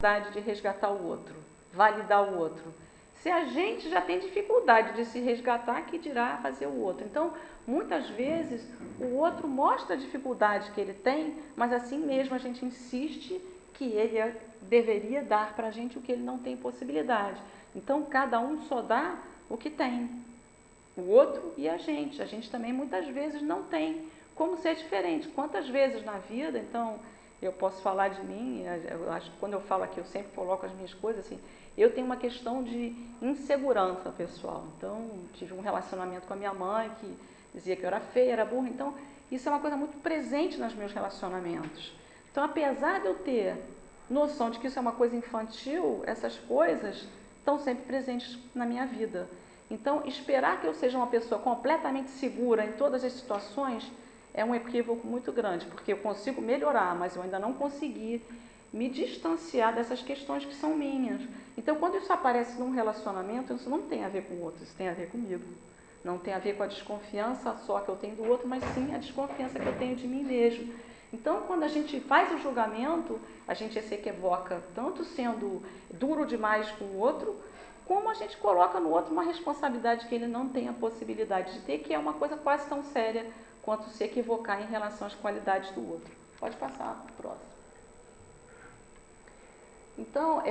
de resgatar o outro, validar o outro. Se a gente já tem dificuldade de se resgatar, que dirá fazer o outro. Então, muitas vezes, o outro mostra a dificuldade que ele tem, mas assim mesmo a gente insiste que ele deveria dar para a gente o que ele não tem possibilidade. Então, cada um só dá o que tem. O outro e a gente também muitas vezes não tem como ser diferente. Quantas vezes na vida, então, eu posso falar de mim, eu acho que quando eu falo aqui eu sempre coloco as minhas coisas assim, eu tenho uma questão de insegurança pessoal. Então, tive um relacionamento com a minha mãe que dizia que eu era feia, era burra, então isso é uma coisa muito presente nos meus relacionamentos. Então, apesar de eu ter noção de que isso é uma coisa infantil, essas coisas estão sempre presentes na minha vida. Então, esperar que eu seja uma pessoa completamente segura em todas as situações é um equívoco muito grande, porque eu consigo melhorar, mas eu ainda não consegui me distanciar dessas questões que são minhas. Então, quando isso aparece num relacionamento, isso não tem a ver com o outro, isso tem a ver comigo. Não tem a ver com a desconfiança só que eu tenho do outro, mas sim a desconfiança que eu tenho de mim mesmo. Então, quando a gente faz o julgamento, a gente se equivoca, tanto sendo duro demais com o outro, como a gente coloca no outro uma responsabilidade que ele não tem a possibilidade de ter, que é uma coisa quase tão séria quanto se equivocar em relação às qualidades do outro. Pode passar para o próximo. Então,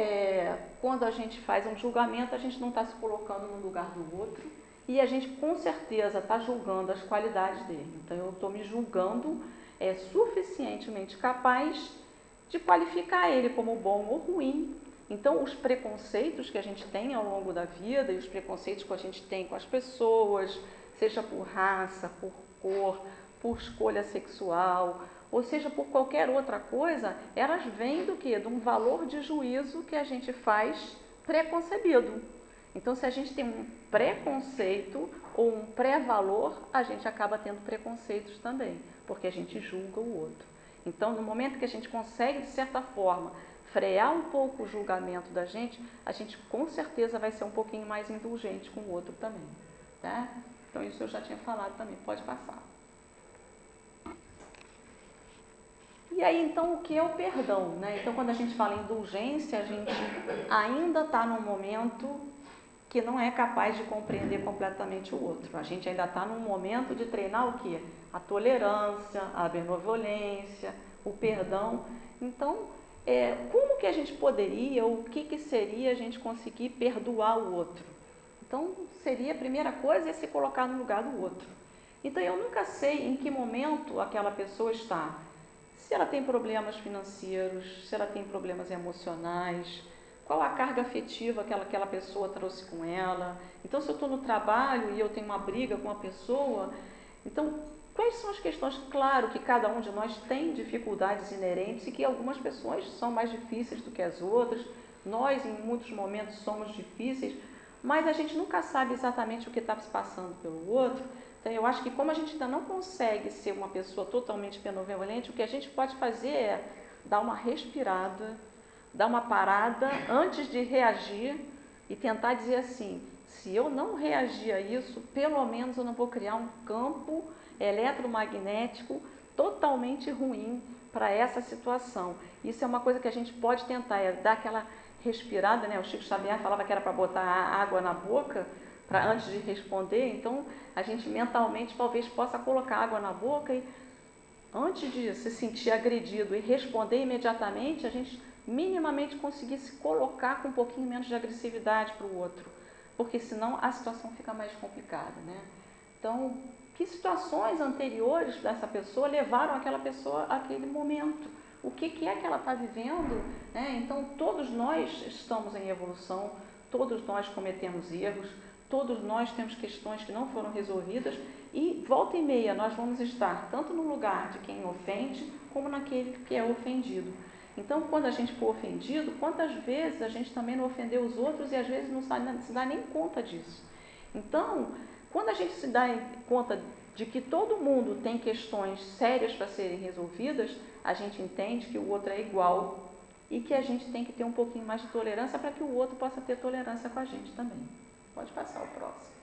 quando a gente faz um julgamento, a gente não está se colocando no lugar do outro e a gente com certeza está julgando as qualidades dele. Então, eu estou me julgando suficientemente capaz de qualificar ele como bom ou ruim. Então, os preconceitos que a gente tem ao longo da vida e os preconceitos que a gente tem com as pessoas, seja por raça, por cor, por escolha sexual, ou seja, por qualquer outra coisa, elas vêm do quê? De um valor de juízo que a gente faz preconcebido. Então, se a gente tem um preconceito ou um pré-valor, a gente acaba tendo preconceitos também, porque a gente julga o outro. Então, no momento que a gente consegue, de certa forma, frear um pouco o julgamento da gente, a gente com certeza vai ser um pouquinho mais indulgente com o outro também. Tá? Então, isso eu já tinha falado também, pode passar. E aí, então, o que é o perdão? Né? Então, quando a gente fala em indulgência, a gente ainda está num momento que não é capaz de compreender completamente o outro. A gente ainda está num momento de treinar o quê? A tolerância, a benevolência, o perdão. Então, como que a gente poderia, ou o que seria a gente conseguir perdoar o outro? Então, seria a primeira coisa é se colocar no lugar do outro. Então, eu nunca sei em que momento aquela pessoa está. Se ela tem problemas financeiros, se ela tem problemas emocionais, qual a carga afetiva que aquela pessoa trouxe com ela. Então, se eu estou no trabalho e eu tenho uma briga com uma pessoa, então, quais são as questões? Claro que cada um de nós tem dificuldades inerentes e que algumas pessoas são mais difíceis do que as outras. Nós, em muitos momentos, somos difíceis, mas a gente nunca sabe exatamente o que está se passando pelo outro. Então, eu acho que como a gente ainda não consegue ser uma pessoa totalmente benevolente, o que a gente pode fazer é dar uma respirada, dar uma parada antes de reagir e tentar dizer assim, se eu não reagir a isso, pelo menos eu não vou criar um campo eletromagnético totalmente ruim para essa situação. Isso é uma coisa que a gente pode tentar, dar aquela respirada, né? O Chico Xavier falava que era para botar água na boca antes de responder, então a gente mentalmente talvez possa colocar água na boca e antes de se sentir agredido e responder imediatamente, a gente minimamente conseguir se colocar com um pouquinho menos de agressividade para o outro, porque senão a situação fica mais complicada, né? Então, que situações anteriores dessa pessoa levaram aquela pessoa àquele momento? O que é que ela está vivendo? Então, todos nós estamos em evolução, todos nós cometemos erros, todos nós temos questões que não foram resolvidas e volta e meia nós vamos estar tanto no lugar de quem ofende como naquele que é ofendido. Então, quando a gente for ofendido, quantas vezes a gente também não ofendeu os outros e às vezes não se dá nem conta disso. Então, quando a gente se dá conta de que todo mundo tem questões sérias para serem resolvidas, a gente entende que o outro é igual e que a gente tem que ter um pouquinho mais de tolerância para que o outro possa ter tolerância com a gente também. Pode passar o próximo.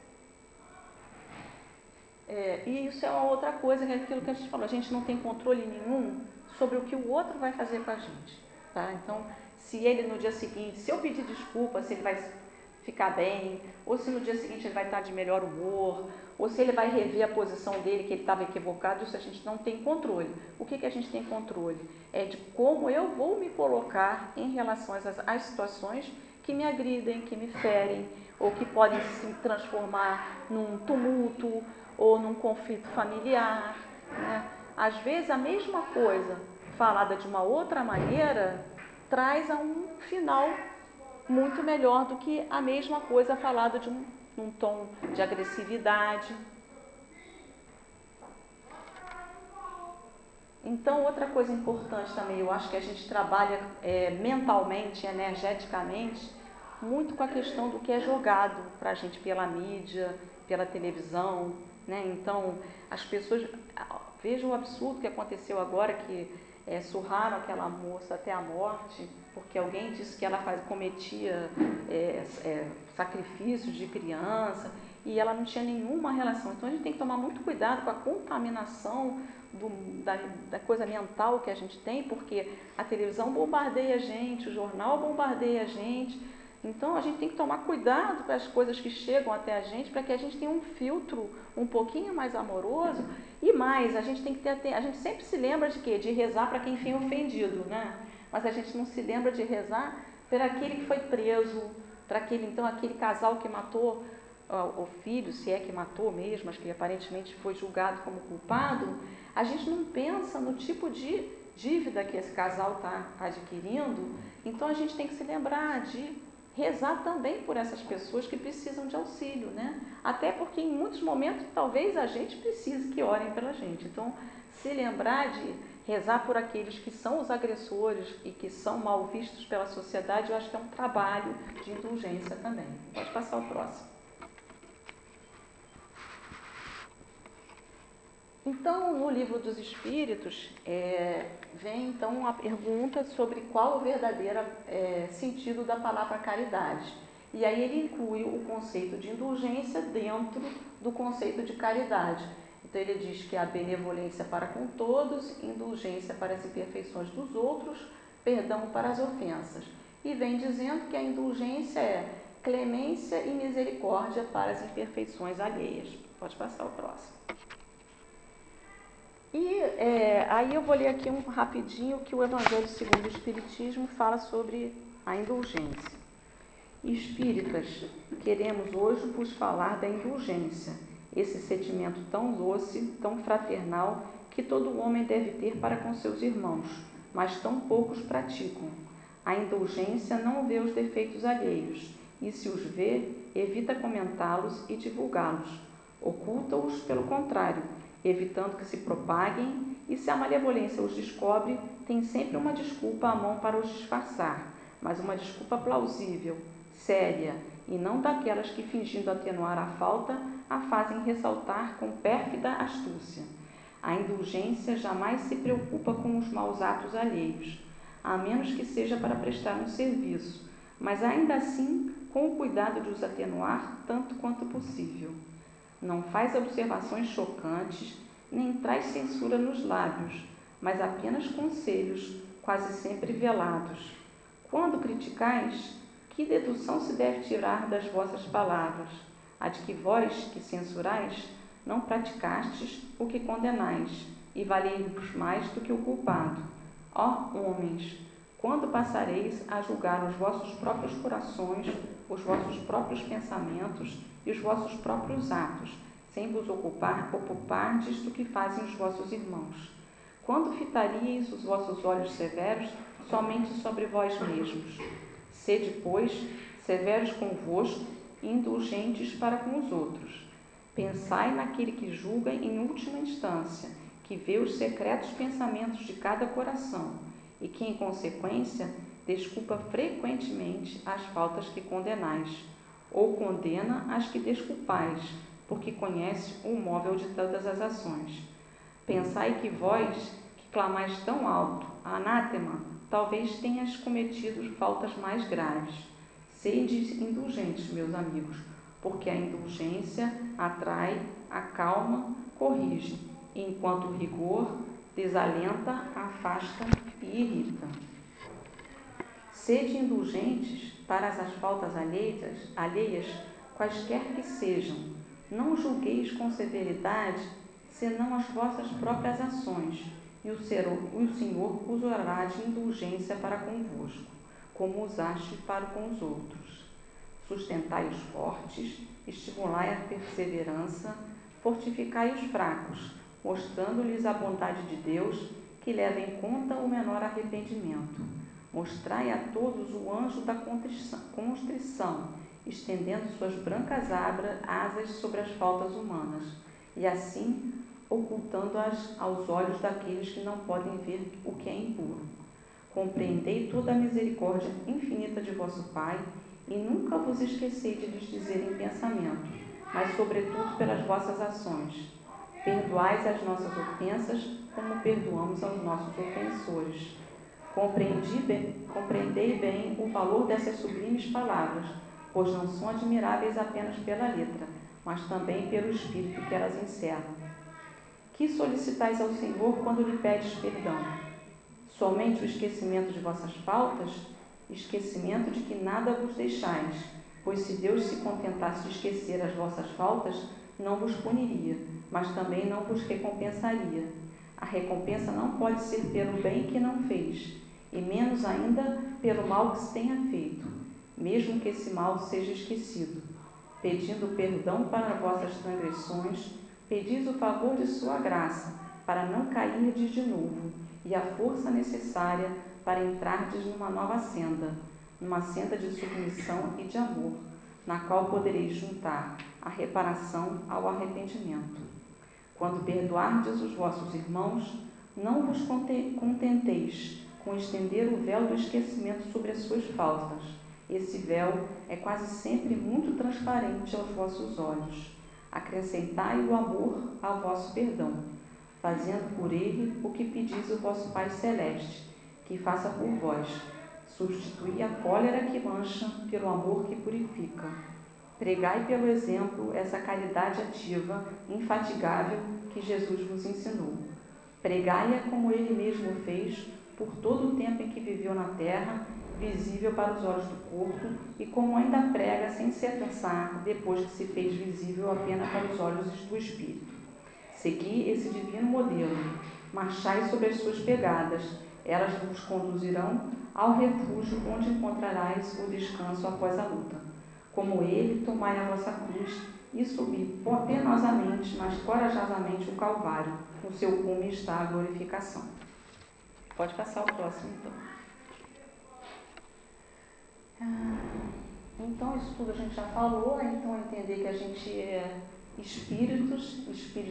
E isso é uma outra coisa, que é aquilo que a gente falou, a gente não tem controle nenhum sobre o que o outro vai fazer com a gente. Tá? Então, se ele no dia seguinte, se eu pedir desculpa, se ele vai ficar bem, ou se no dia seguinte ele vai estar de melhor humor, ou se ele vai rever a posição dele, que ele estava equivocado. Isso a gente não tem controle. O que a gente tem controle? É de como eu vou me colocar em relação às situações que me agridem, que me ferem, ou que podem se transformar num tumulto ou num conflito familiar, né? Às vezes a mesma coisa falada de uma outra maneira traz a um final muito melhor do que a mesma coisa falada de um tom de agressividade. Então, outra coisa importante também, eu acho que a gente trabalha mentalmente, energeticamente, muito com a questão do que é jogado para a gente pela mídia, pela televisão, né? Então, as pessoas vejam o absurdo que aconteceu agora, que surraram aquela moça até a morte, porque alguém disse que ela cometia sacrifícios de criança e ela não tinha nenhuma relação. Então, a gente tem que tomar muito cuidado com a contaminação da coisa mental que a gente tem, porque a televisão bombardeia a gente, o jornal bombardeia a gente. Então, a gente tem que tomar cuidado com as coisas que chegam até a gente, para que a gente tenha um filtro um pouquinho mais amoroso. E mais, a gente tem que ter, a gente sempre se lembra de quê? De rezar para quem foi ofendido, né? Mas a gente não se lembra de rezar por aquele que foi preso, para aquele casal que matou o filho, se é que matou mesmo, mas que aparentemente foi julgado como culpado. A gente não pensa no tipo de dívida que esse casal está adquirindo. Então, a gente tem que se lembrar de rezar também por essas pessoas que precisam de auxílio, né? Até porque em muitos momentos talvez a gente precise que orem pela gente. Então, se lembrar de rezar por aqueles que são os agressores e que são mal vistos pela sociedade, eu acho que é um trabalho de indulgência também. Pode passar o próximo. Então, no Livro dos Espíritos, vem então a pergunta sobre qual o verdadeiro sentido da palavra caridade. E aí ele inclui o conceito de indulgência dentro do conceito de caridade. Então ele diz que a benevolência para com todos, indulgência para as imperfeições dos outros, perdão para as ofensas. E vem dizendo que a indulgência é clemência e misericórdia para as imperfeições alheias. Pode passar o próximo. E aí eu vou ler aqui rapidinho que o Evangelho segundo o Espiritismo fala sobre a indulgência. Espíritas, queremos hoje vos falar da indulgência, esse sentimento tão doce, tão fraternal, que todo homem deve ter para com seus irmãos, mas tão poucos praticam. A indulgência não vê os defeitos alheios, e se os vê, evita comentá-los e divulgá-los. Oculta-os, pelo contrário, evitando que se propaguem, e se a malevolência os descobre, tem sempre uma desculpa à mão para os disfarçar, mas uma desculpa plausível, séria, e não daquelas que, fingindo atenuar a falta, a fazem ressaltar com pérfida astúcia. A indulgência jamais se preocupa com os maus atos alheios, a menos que seja para prestar um serviço, mas ainda assim com o cuidado de os atenuar tanto quanto possível. Não faz observações chocantes, nem traz censura nos lábios, mas apenas conselhos, quase sempre velados. Quando criticais, que dedução se deve tirar das vossas palavras? A de que vós, que censurais, não praticastes o que condenais, e valei-vos mais do que o culpado. Ó homens, quando passareis a julgar os vossos próprios corações, os vossos próprios pensamentos e os vossos próprios atos, sem vos ocupardes do que fazem os vossos irmãos? Quando fitaríeis os vossos olhos severos somente sobre vós mesmos? Sede, pois, severos convosco e indulgentes para com os outros. Pensai naquele que julga em última instância, que vê os secretos pensamentos de cada coração e que, em consequência, desculpa frequentemente as faltas que condenais, ou condena as que desculpais, porque conhece o móvel de todas as ações. Pensai que vós, que clamais tão alto, anátema, talvez tenhas cometido faltas mais graves. Sede indulgentes, meus amigos, porque a indulgência atrai, acalma, corrige, enquanto o rigor desalenta, afasta e irrita. Sede indulgentes para as faltas alheias, quaisquer que sejam. Não julgueis com severidade, senão as vossas próprias ações, e o Senhor usará de indulgência para convosco, como usaste para com os outros. Sustentai os fortes, estimulai a perseverança, fortificai os fracos, mostrando-lhes a bondade de Deus, que leva em conta o menor arrependimento. Mostrai a todos o anjo da contrição, estendendo suas brancas asas sobre as faltas humanas, e assim ocultando-as aos olhos daqueles que não podem ver o que é impuro. Compreendei toda a misericórdia infinita de vosso Pai, e nunca vos esquecei de lhes dizer em pensamento, mas sobretudo pelas vossas ações. Perdoais as nossas ofensas, como perdoamos aos nossos ofensores. Compreendei bem o valor dessas sublimes palavras, pois não são admiráveis apenas pela letra, mas também pelo espírito que elas encerram. Que solicitais ao Senhor quando lhe pedes perdão? Somente o esquecimento de vossas faltas? Esquecimento de que nada vos deixais, pois se Deus se contentasse de esquecer as vossas faltas, não vos puniria, mas também não vos recompensaria. A recompensa não pode ser pelo bem que não fez, e menos ainda pelo mal que se tenha feito, mesmo que esse mal seja esquecido. Pedindo perdão para vossas transgressões, pedis o favor de sua graça, para não cairdes de novo, e a força necessária para entrardes numa nova senda, numa senda de submissão e de amor, na qual podereis juntar a reparação ao arrependimento. Quando perdoardes os vossos irmãos, não vos contenteis com estender o véu do esquecimento sobre as suas faltas. Esse véu é quase sempre muito transparente aos vossos olhos. Acrescentai o amor ao vosso perdão, fazendo por ele o que pedis o vosso Pai Celeste, que faça por vós. Substituí a cólera que mancha pelo amor que purifica. Pregai pelo exemplo essa caridade ativa, infatigável, que Jesus vos ensinou. Pregai-a como ele mesmo fez por todo o tempo em que viveu na terra, visível para os olhos do corpo, e como ainda prega sem se cansar, depois que se fez visível apenas para os olhos do Espírito. Segui esse divino modelo, marchai sobre as suas pegadas, elas vos conduzirão ao refúgio onde encontrarás o descanso após a luta. Como ele, tomai a vossa cruz e subi penosamente, mas corajosamente o Calvário. No seu cume está a glorificação. Pode passar o próximo, então. Então, isso tudo a gente já falou, então entender que a gente é espíritos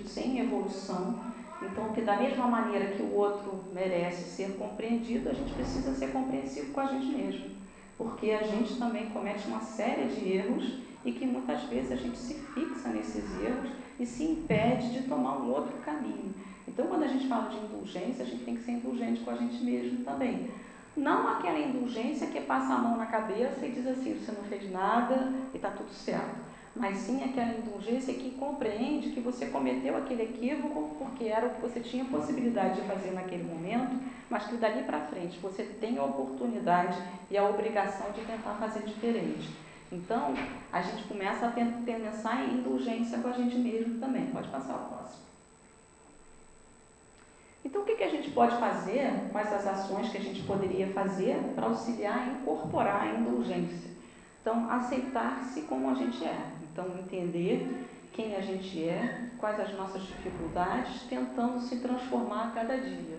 sem evolução, então que da mesma maneira que o outro merece ser compreendido, a gente precisa ser compreensivo com a gente mesmo, porque a gente também comete uma série de erros e que muitas vezes a gente se fixa nesses erros e se impede de tomar um outro caminho. Então, quando a gente fala de indulgência, a gente tem que ser indulgente com a gente mesmo também. Não aquela indulgência que passa a mão na cabeça e diz assim, você não fez nada e está tudo certo. Mas sim aquela indulgência que compreende que você cometeu aquele equívoco porque era o que você tinha possibilidade de fazer naquele momento, mas que dali para frente você tem a oportunidade e a obrigação de tentar fazer diferente. Então, a gente começa a pensar em indulgência com a gente mesmo também. Pode passar o próximo. Então, o que a gente pode fazer, quais as ações que a gente poderia fazer para auxiliar a incorporar a indulgência? Então, aceitar-se como a gente é. Então, entender quem a gente é, quais as nossas dificuldades, tentando se transformar a cada dia.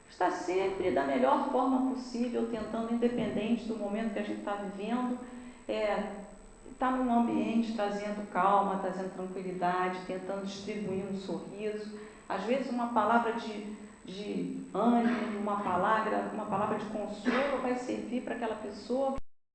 Estar sempre da melhor forma possível, tentando, independente do momento que a gente está vivendo, estar num ambiente trazendo calma, trazendo tranquilidade, tentando distribuir um sorriso. Às vezes uma palavra de ânimo, uma palavra de consolo vai servir para aquela pessoa